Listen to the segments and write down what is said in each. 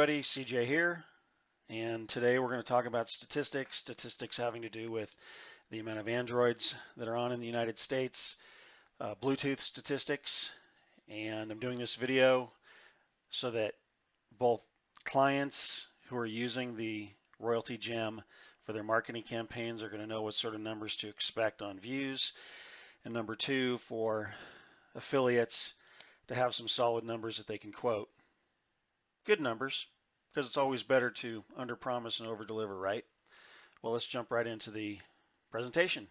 everybody, CJ here, and today we're going to talk about statistics having to do with the amount of Androids that are on in the United States, Bluetooth statistics, and I'm doing this video so that both clients who are using the Royaltie gem for their marketing campaigns are going to know what sort of numbers to expect on views, and number two, for affiliates to have some solid numbers that they can quote. Good numbers, because it's always better to underpromise and overdeliver, right? Well, let's jump right into the presentation.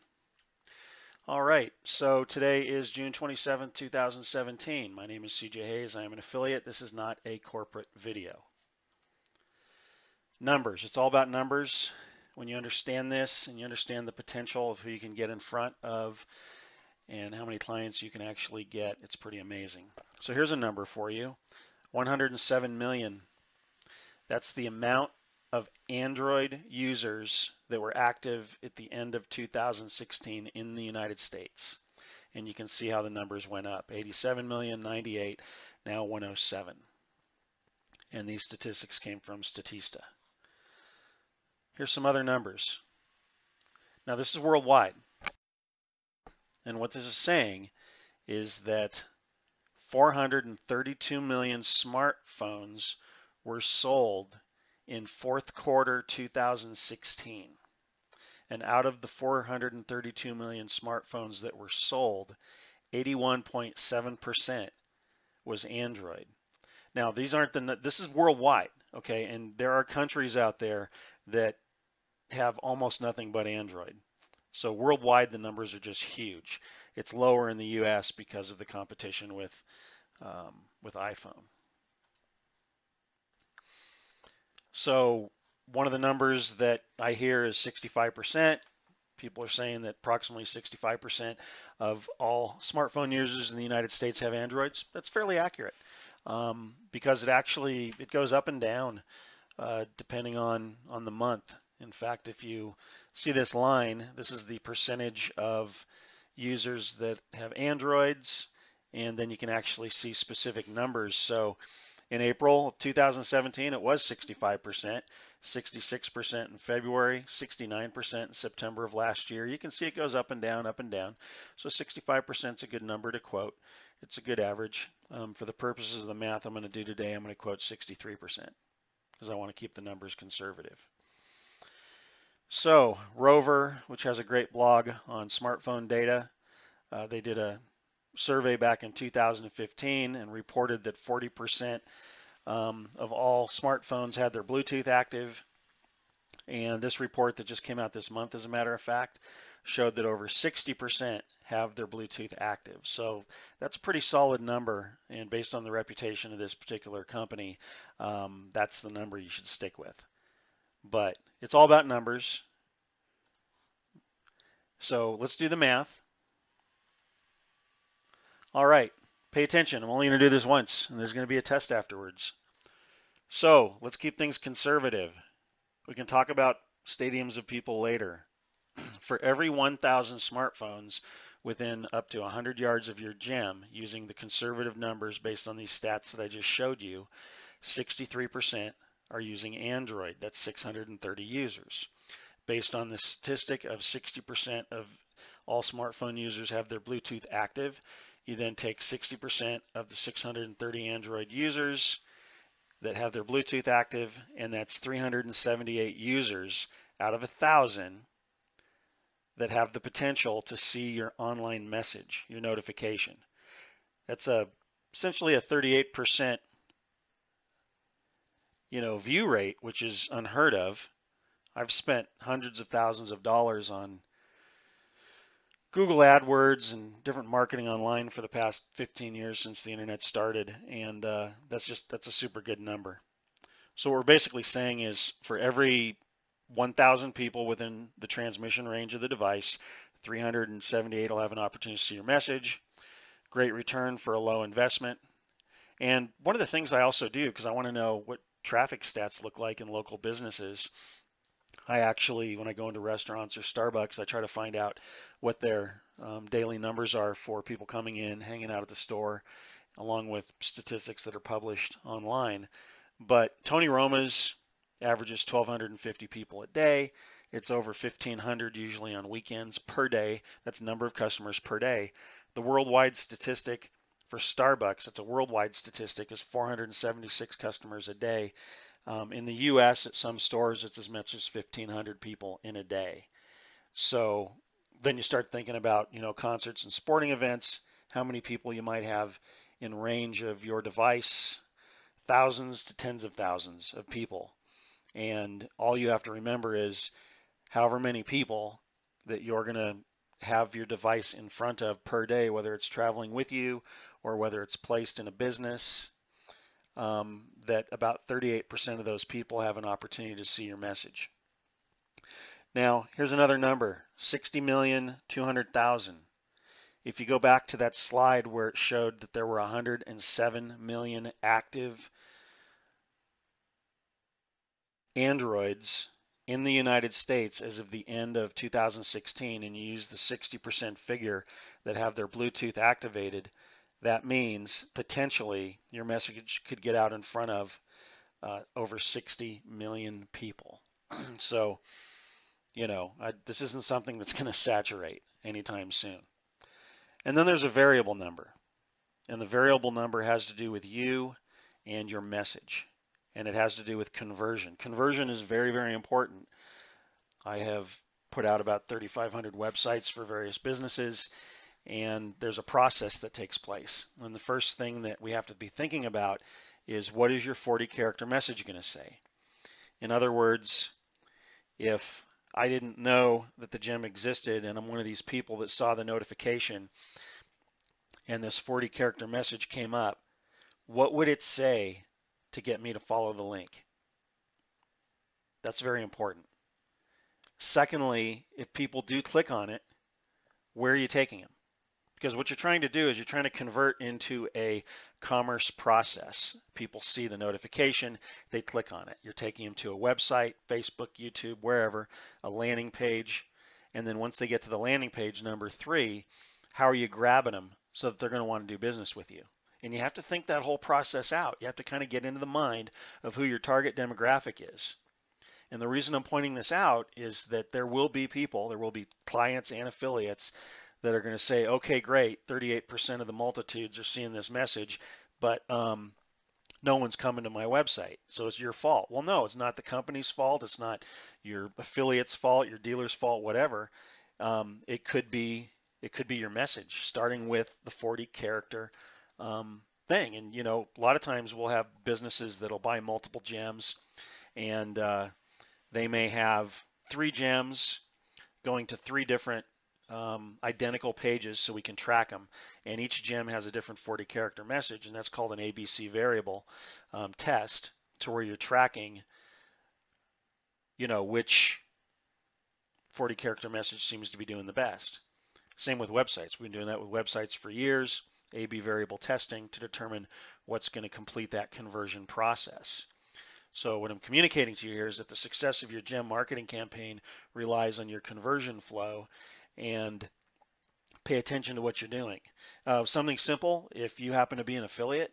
All right, so today is June 27th, 2017. My name is CJ Hayes. I am an affiliate. This is not a corporate video. Numbers. It's all about numbers. When you understand this and you understand the potential of who you can get in front of and how many clients you can actually get, it's pretty amazing. So here's a number for you. 107 million. That's the amount of Android users that were active at the end of 2016 in the United States. And you can see how the numbers went up. 87 million, 98, now 107. And these statistics came from Statista. Here's some other numbers. Now this is worldwide. And what this is saying is that 432 million smartphones were sold in fourth quarter 2016. And out of the 432 million smartphones that were sold, 81.7% was Android. Now, these aren't this is worldwide, okay? And there are countries out there that have almost nothing but Android. So worldwide, the numbers are just huge. It's lower in the US because of the competition with iPhone. So one of the numbers that I hear is 65%. People are saying that approximately 65% of all smartphone users in the United States have Androids. That's fairly accurate because it goes up and down depending on the month. In fact, if you see this line, this is the percentage of users that have Androids, and then you can actually see specific numbers. So in April of 2017, it was 65%, 66% in February, 69% in September of last year. You can see it goes up and down, up and down. So 65% is a good number to quote. It's a good average. For the purposes of the math I'm going to do today, I'm going to quote 63% because I want to keep the numbers conservative. So Rover, which has a great blog on smartphone data, they did a survey back in 2015 and reported that 40% of all smartphones had their Bluetooth active. And this report that just came out this month, as a matter of fact, showed that over 60% have their Bluetooth active. So that's a pretty solid number. And based on the reputation of this particular company, that's the number you should stick with. But it's all about numbers. So let's do the math. All right, pay attention. I'm only going to do this once, and there's going to be a test afterwards. So let's keep things conservative. We can talk about stadiums of people later. For every 1,000 smartphones within up to 100 yards of your gem, using the conservative numbers based on these stats that I just showed you, 63% are using Android. That's 630 users. Based on the statistic of 60% of all smartphone users have their Bluetooth active, you then take 60% of the 630 Android users that have their Bluetooth active, and that's 378 users out of 1,000 that have the potential to see your online message, your notification. That's essentially a 38% view rate, which is unheard of. I've spent hundreds of thousands of dollars on Google AdWords and different marketing online for the past 15 years since the internet started, and that's a super good number. So what we're basically saying is for every 1,000 people within the transmission range of the device, 378 will have an opportunity to see your message. Great return for a low investment. And one of the things I also do, because I want to know what traffic stats look like in local businesses, I actually, when I go into restaurants or Starbucks, I try to find out what their daily numbers are for people coming in, hanging out at the store, along with statistics that are published online. But Tony Roma's averages 1,250 people a day. It's over 1,500 usually on weekends per day. That's number of customers per day. The worldwide statistic for Starbucks, it's a worldwide statistic, is 476 customers a day. In the U.S., at some stores, it's as much as 1,500 people in a day. So then you start thinking about, concerts and sporting events, how many people you might have in range of your device, thousands to tens of thousands of people. And all you have to remember is however many people that you're going to have your device in front of per day, whether it's traveling with you or whether it's placed in a business, that about 38% of those people have an opportunity to see your message. Now, here's another number, 60,200,000. If you go back to that slide where it showed that there were 107 million active Androids in the United States as of the end of 2016, and you use the 60% figure that have their Bluetooth activated, that means potentially your message could get out in front of over 60 million people. So, this isn't something that's going to saturate anytime soon. And then there's a variable number, and the variable number has to do with you and your message, and it has to do with conversion. Conversion is very, very important. I have put out about 3,500 websites for various businesses, and there's a process that takes place. And the first thing that we have to be thinking about is, what is your 40-character message going to say? In other words, if I didn't know that the gem existed and I'm one of these people that saw the notification and this 40-character message came up, what would it say to get me to follow the link? That's very important. Secondly, if people do click on it, where are you taking them? Because what you're trying to do is you're trying to convert into a commerce process. People see the notification, they click on it. You're taking them to a website, Facebook, YouTube, wherever, a landing page. And then once they get to the landing page, number 3, how are you grabbing them so that they're going to want to do business with you? And you have to think that whole process out. You have to kind of get into the mind of who your target demographic is. And the reason I'm pointing this out is that there will be people, there will be clients and affiliates that are going to say, okay, great, 38% of the multitudes are seeing this message, but no one's coming to my website, so it's your fault. Well, no, it's not the company's fault. It's not your affiliate's fault, your dealer's fault, whatever. It could be your message, starting with the 40-character thing. And a lot of times we'll have businesses that'll buy multiple gems, and they may have 3 gems going to 3 different identical pages so we can track them, and each gem has a different 40-character message, and that's called an ABC variable test, to where you're tracking which 40-character message seems to be doing the best. Same with websites. We've been doing that with websites for years, AB variable testing to determine what's going to complete that conversion process. So what I'm communicating to you here is that the success of your gem marketing campaign relies on your conversion flow, and pay attention to what you're doing. Something simple, if you happen to be an affiliate,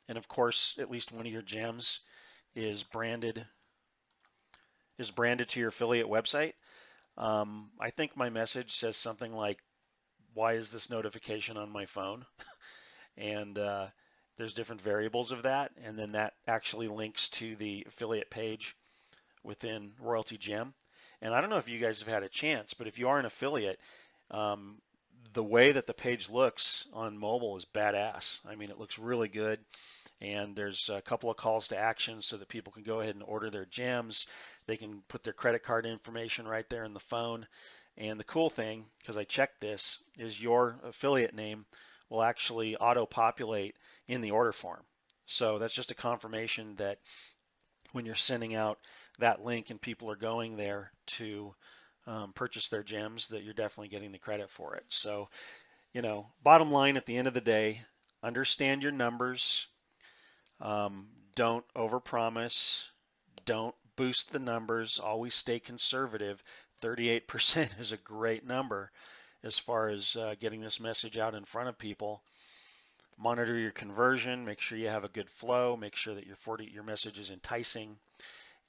and of course at least one of your gems is branded to your affiliate website, I think my message says something like, why is this notification on my phone? And there's different variables of that, and then that actually links to the affiliate page within Royaltie Gem. And I don't know if you guys have had a chance, but if you are an affiliate, the way that the page looks on mobile is badass. I mean, it looks really good, and there's a couple of calls to action so that people can go ahead and order their gems. They can put their credit card information right there in the phone. And the cool thing, because I checked this, is your affiliate name will actually auto-populate in the order form. So that's just a confirmation that when you're sending out that link and people are going there to purchase their gems, that you're definitely getting the credit for it. So, bottom line at the end of the day, understand your numbers. Don't overpromise. Don't boost the numbers. Always stay conservative. 38% is a great number as far as getting this message out in front of people. Monitor your conversion, make sure you have a good flow, make sure that your message is enticing.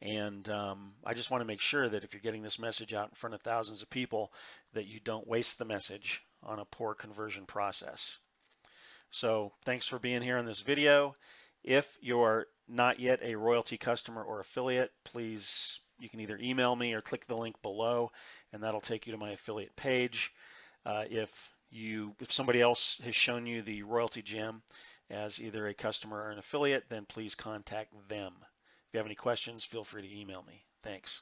And I just want to make sure that if you're getting this message out in front of thousands of people, that you don't waste the message on a poor conversion process. So thanks for being here on this video. If you're not yet a Royaltie customer or affiliate, please, you can either email me or click the link below, and that'll take you to my affiliate page. If somebody else has shown you the Royaltie gem as either a customer or an affiliate, then please contact them. If you have any questions, feel free to email me. Thanks.